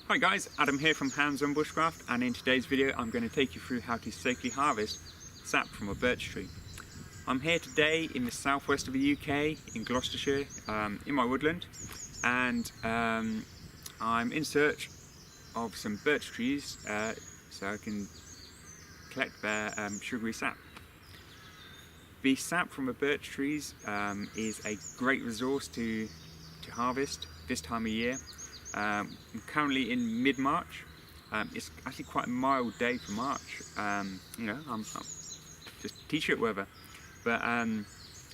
Hi guys, Adam here from Hands on Bushcraft, and in today's video I'm going to take you through how to safely harvest sap from a birch tree. I'm here today in the southwest of the UK, in Gloucestershire, in my woodland, and I'm in search of some birch trees so I can collect their sugary sap. The sap from the birch trees is a great resource to harvest this time of year. I'm currently in mid-March. It's actually quite a mild day for March. You know, I'm just t-shirt weather. But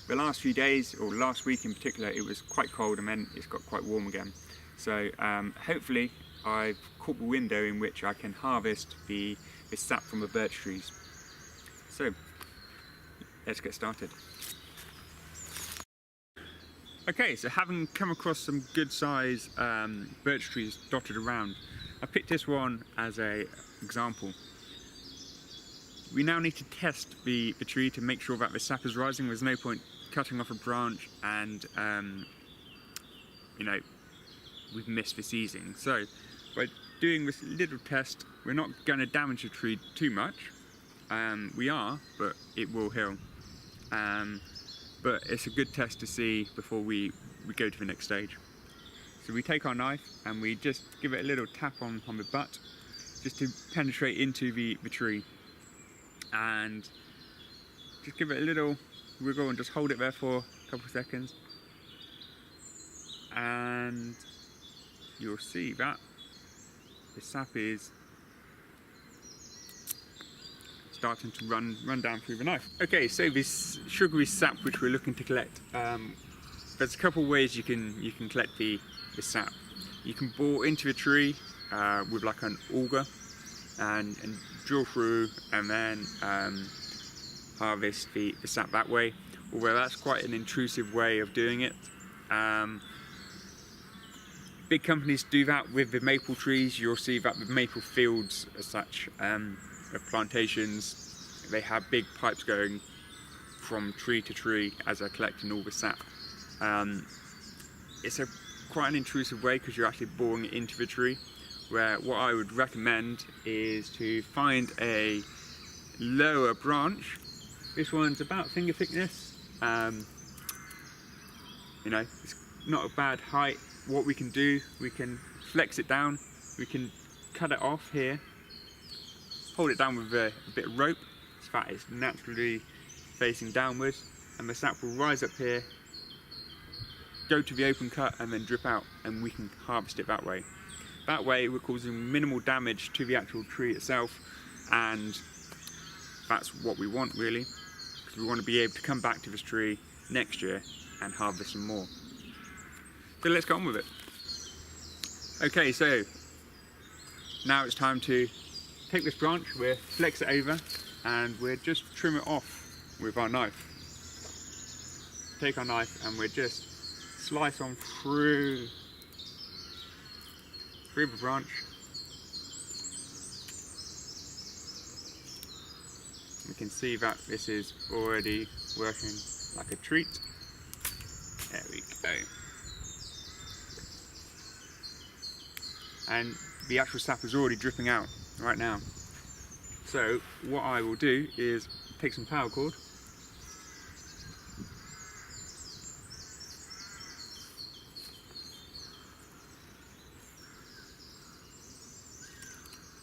the last few days, or last week in particular, it was quite cold and then it's got quite warm again. So hopefully I've caught the window in which I can harvest the sap from the birch trees. So let's get started. Okay, so having come across some good size birch trees dotted around, I picked this one as an example. We now need to test the tree to make sure that the sap is rising. There's no point cutting off a branch and you know, we've missed the season. So by doing this little test, we're not going to damage the tree too much. We are, but it will heal. But it's a good test to see before we go to the next stage. So we take our knife and we just give it a little tap on the butt, just to penetrate into the tree. And just give it a little wiggle and just hold it there for a couple of seconds. And you'll see that the sap is starting to run down through the knife. Okay, so this sugary sap which we're looking to collect, there's a couple of ways you can collect the sap. You can bore into the tree with like an auger and drill through and then harvest the sap that way, although that's quite an intrusive way of doing it. Big companies do that with the maple trees. You'll see that with maple fields as such, plantations, they have big pipes going from tree to tree as they're collecting all the sap. It's quite an intrusive way because you're actually boring it into the tree, where what I would recommend is to find a lower branch. This one's about finger thickness. You know, it's not a bad height. What we can do, we can flex it down, we can cut it off here, hold it down with a bit of rope so that it's naturally facing downwards, and the sap will rise up here, go to the open cut and then drip out, and we can harvest it that way. That way we're causing minimal damage to the actual tree itself, and that's what we want really, because we want to be able to come back to this tree next year and harvest some more. So let's get on with it. Okay, so now it's time to take this branch, we'll flex it over and we'll just trim it off with our knife. Take our knife and we'll just slice on through the branch. We can see that this is already working like a treat. There we go. And the actual sap is already dripping out right now. So what I will do is take some paracord,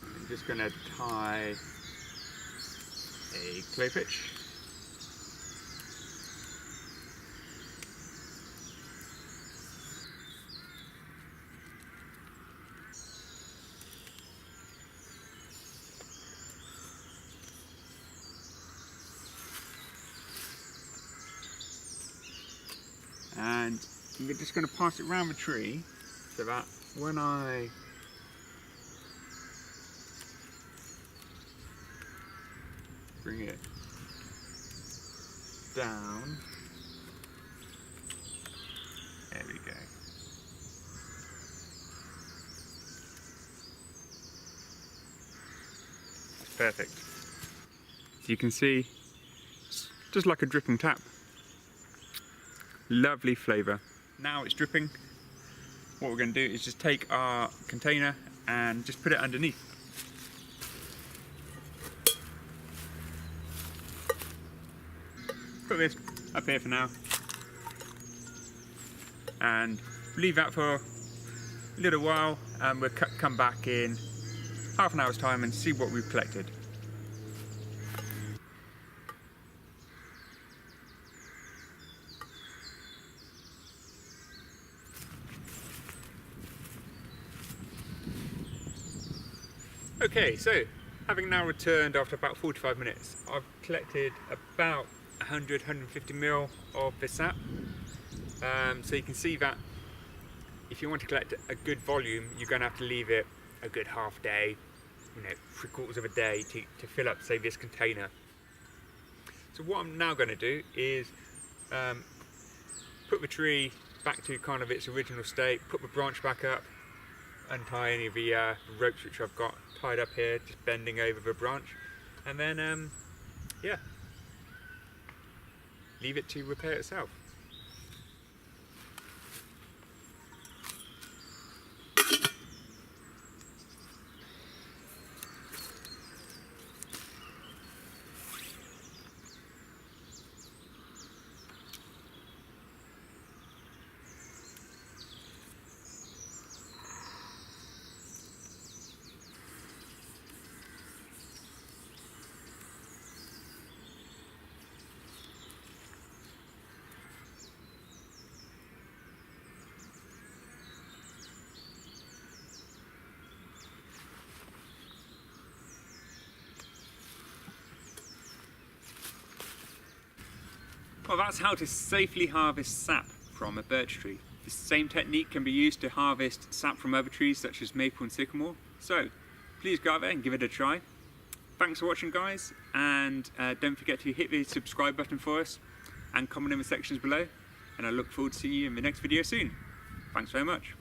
I'm just going to tie a clay pitch. And we're just going to pass it around the tree so that when I bring it down, there we go. That's perfect. So you can see, just like a dripping tap. Lovely flavour. Now it's dripping. What we're going to do is just take our container and just put it underneath. Put this up here for now and leave that for a little while, and we'll come back in half an hour's time and see what we've collected. Okay, so having now returned after about 45 minutes, I've collected about 100-150 mil of the sap. So you can see that if you want to collect a good volume, you're going to have to leave it a good half day, 3/4 of a day to fill up, say, this container. So what I'm now going to do is put the tree back to kind of its original state, put the branch back up, untie any of the ropes which I've got tied up here, just bending over the branch, and then yeah, leave it to repair itself. Well, that's how to safely harvest sap from a birch tree. The same technique can be used to harvest sap from other trees such as maple and sycamore. So please go out there and give it a try. Thanks for watching, guys, and don't forget to hit the subscribe button for us and comment in the sections below, and I look forward to seeing you in the next video soon. Thanks very much.